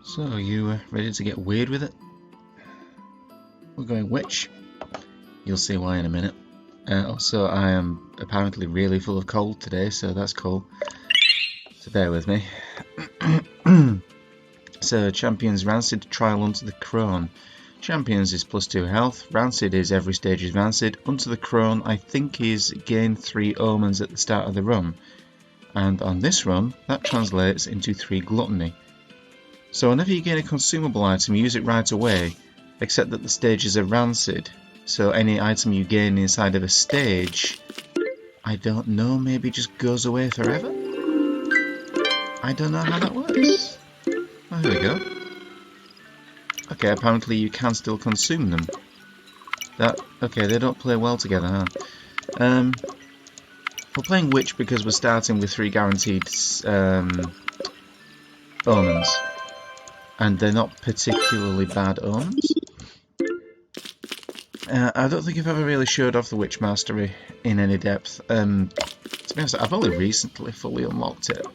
So, you ready to get weird with it? We're going witch. You'll see why in a minute. Also, I am apparently really full of cold today, so that's cool. So bear with me. So, Champions Rancid, Trial Unto the Crone. Champions is +2 health. Rancid is every stage is Rancid. Unto the Crone, I think, is gain 3 omens at the start of the run. And on this run, that translates into 3 gluttony. So whenever you gain a consumable item, use it right away, except that the stages are Rancid. So any item you gain inside of a stage, I don't know, maybe just goes away forever? I don't know how that works. Oh, here we go. Okay, apparently you can still consume them. Okay, they don't play well together, huh? We're playing Witch because we're starting with 3 guaranteed omens. And they're not particularly bad omens. I don't think I've ever really showed off the Witch Mastery in any depth. To be honest, I've only recently fully unlocked it.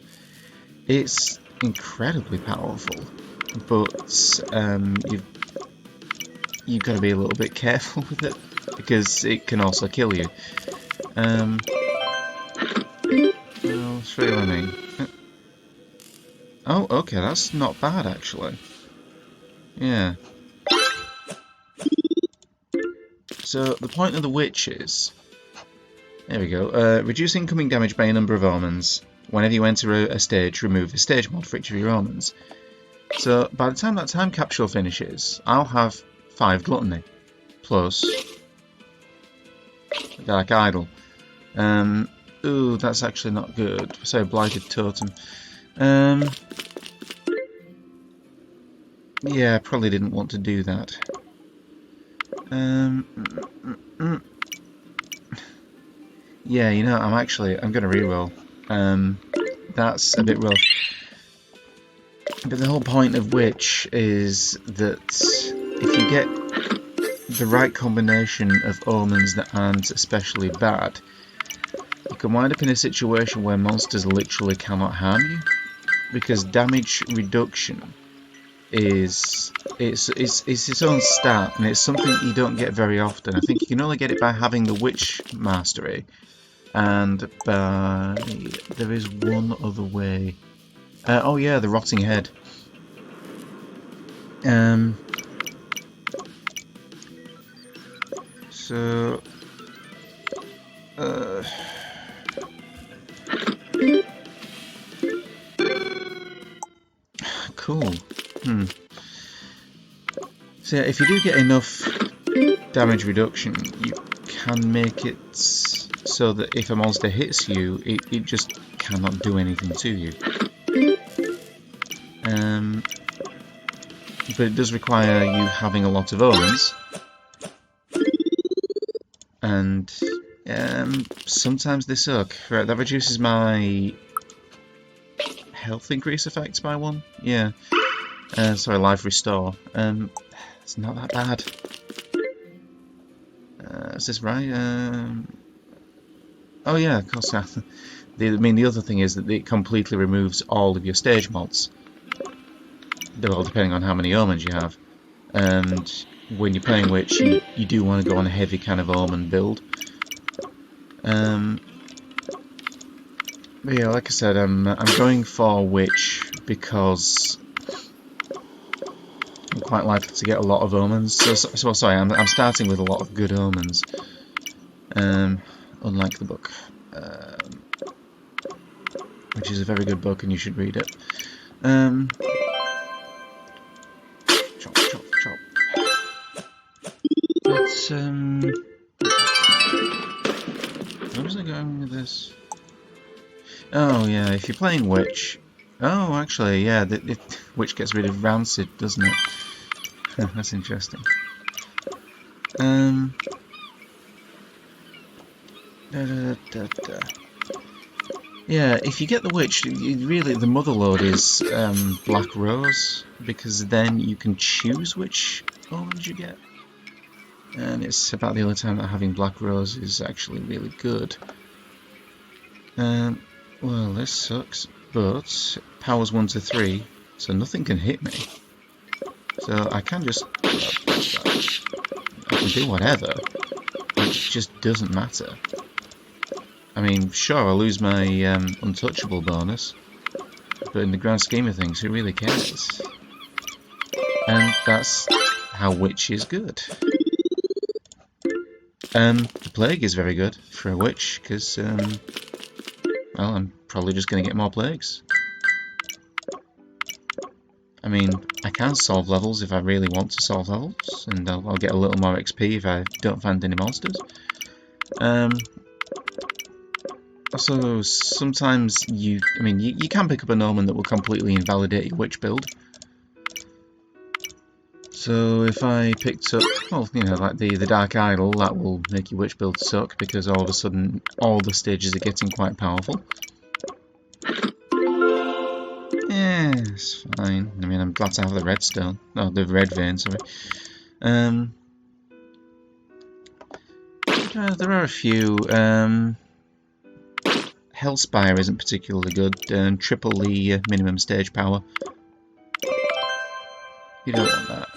It's incredibly powerful, but you've got to be a little bit careful with it, because it can also kill you. Well, that's really what I mean. Oh, okay, that's not bad actually. Yeah. So the point of the witch is, there we go, reduce incoming damage by a number of omens. Whenever you enter a stage, remove a stage mod for each of your omens. So by the time that time capsule finishes, I'll have 5 gluttony, plus Dark Idol. Ooh, that's actually not good. So Blighted Totem. Yeah, I probably didn't want to do that. Yeah, you know, I'm gonna reroll. That's a bit rough. But the whole point of Witch is that if you get the right combination of omens that aren't especially bad, you can wind up in a situation where monsters literally cannot harm you, because damage reduction is its own stat, and it's something you don't get very often. I think you can only get it by having the Witch Mastery, and there is one other way. Oh yeah, the Rotting Head. So cool. So yeah, if you do get enough damage reduction, you can make it so that if a monster hits you, it just cannot do anything to you. But it does require you having a lot of omens, and sometimes they suck. Right, that reduces my health increase effects by 1. Yeah. Sorry, life restore. It's not that bad. Is this right? Oh yeah, of course. The other thing is that it completely removes all of your stage mods. Well, depending on how many omens you have. And when you're playing Witch, you do want to go on a heavy kind of omen build. But yeah, like I said, I'm going for Witch because I'm quite likely to get a lot of omens. So sorry, I'm starting with a lot of good omens. Unlike the book, which is a very good book, and you should read it. Chop, chop, chop. But where was I going with this? Oh yeah, if you're playing Witch. Oh, actually, yeah, Witch gets rid of Rancid, doesn't it? That's interesting. Yeah, if you get the Witch, really the motherlode is Black Rose, because then you can choose which omens you get. And it's about the only time that having Black Rose is actually really good. Well, this sucks, but powers 1 to 3, so nothing can hit me. So I can just... I can do whatever. It just doesn't matter. I mean, sure, I'll lose my untouchable bonus, but in the grand scheme of things, who really cares? And that's how Witch is good. The Plague is very good for a Witch, because, well, I'm probably just going to get more Plagues. I mean, I can solve levels if I really want to solve levels, and I'll get a little more XP if I don't find any monsters. Also, sometimes you can pick up an omen that will completely invalidate your Witch build. So if I picked up, well, you know, like the Dark Idol, that will make your Witch build suck because all of a sudden all the stages are getting quite powerful. Yeah, it's fine. I mean, I'm glad to have the redstone. Oh, the red vein, sorry. There are a few. Hellspire isn't particularly good. Triple the minimum stage power. You don't want that.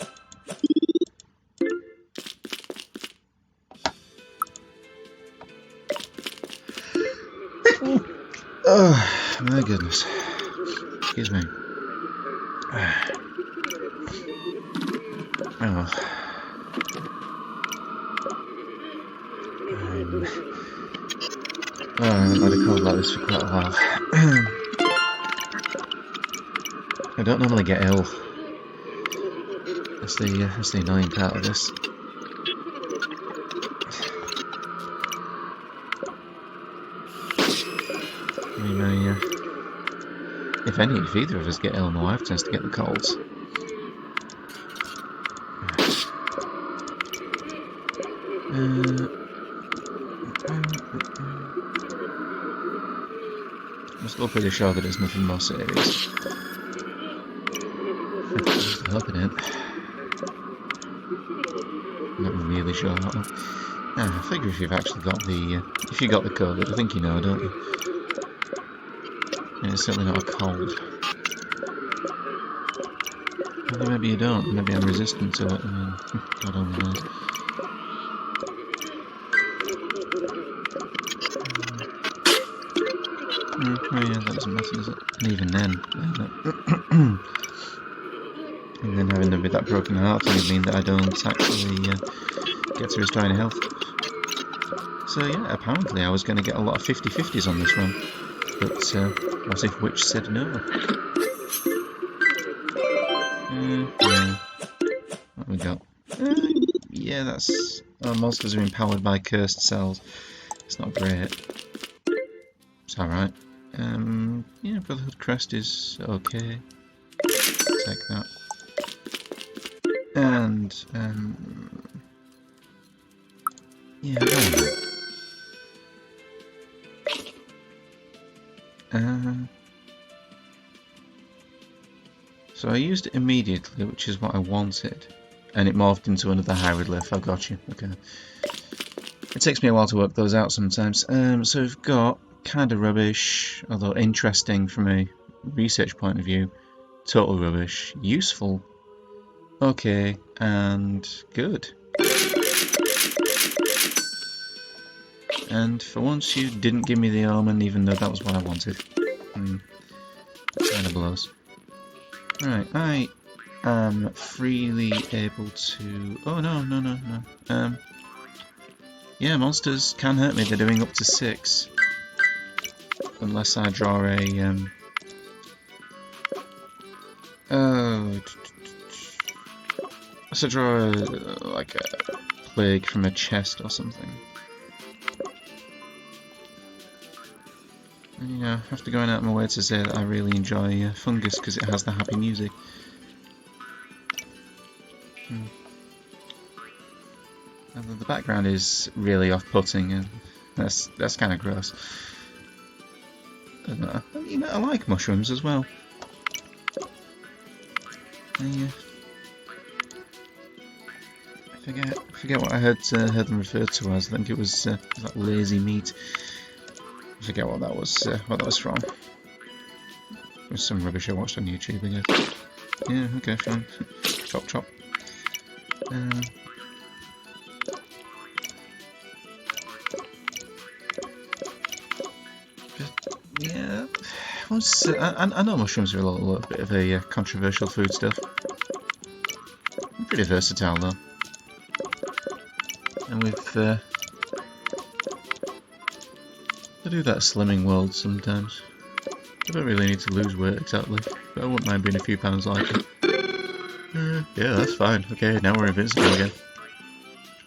Oh, my goodness. Excuse me. Oh. I haven't had a cold like this for quite a while. I don't normally get ill. That's the annoying part of this. I mean, if either of us get ill, my wife tends to get the colds. I'm still pretty sure that it's nothing more serious. I hope it ain't. I'm not really sure that one. I figure if you've actually got the if you got the COVID, I think you know, don't you? And it's certainly not a cold. Although maybe you don't. Maybe I'm resistant to it. I mean, God only knows. Oh yeah, that doesn't matter, does it? And even then, and then having with that broken heart would mean that I don't actually get to restore any health. So yeah, apparently I was going to get a lot of 50-50s on this run, but what if Witch said no? Yeah. What we got? Yeah, that's... monsters are empowered by cursed cells. It's not great. It's alright. Yeah, Brotherhood Crest is okay. Take that. And, yeah, so I used it immediately, which is what I wanted, and it morphed into another hieroglyph. I got you. Okay. It takes me a while to work those out sometimes. So we've got kind of rubbish, although interesting from a research point of view. Total rubbish. Useful. Okay, and good. And for once you didn't give me the omen, even though that was what I wanted. That kind of blows. Right, I am freely able to... Oh, no. Yeah, monsters can hurt me. They're doing up to 6. Unless I draw a... Unless I draw like a plague from a chest or something. And, you know, after going out of my way to say that I really enjoy Fungus because it has the happy music. And the background is really off-putting, and that's kind of gross. You know, I like mushrooms as well. Yeah. I forget what I heard them referred to as. I think it was like lazy meat. I forget what that was from. It was some rubbish I watched on YouTube again. Yeah, okay, fine. chop chop. Yeah, I know mushrooms are a little bit of a controversial food stuff. Pretty versatile though, and I do that slimming world sometimes. I don't really need to lose weight exactly, but I wouldn't mind being a few pounds lighter. Yeah, that's fine. Okay, now we're invincible again.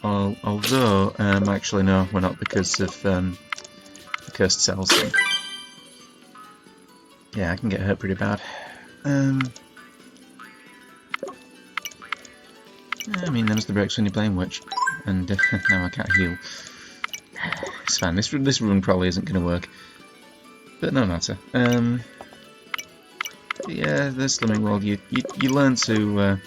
Although, actually no, we're not because of the cursed cells thing. Yeah, I can get hurt pretty bad. I mean, them's the breaks when you're playing Witch, and now I can't heal. It's fine. This run probably isn't going to work, but no matter. Yeah, the slimming world, you learn to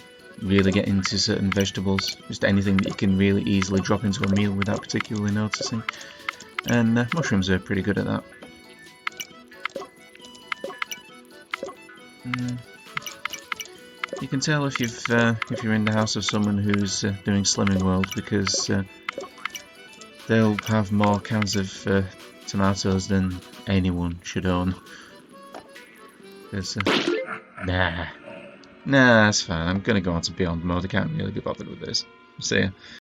really get into certain vegetables, just anything that you can really easily drop into a meal without particularly noticing, and mushrooms are pretty good at that. You can tell if you're in the house of someone who's doing slimming world because they'll have more cans of tomatoes than anyone should own. Nah, that's fine. I'm gonna go on to Beyond mode. I can't really be bothered with this. See ya.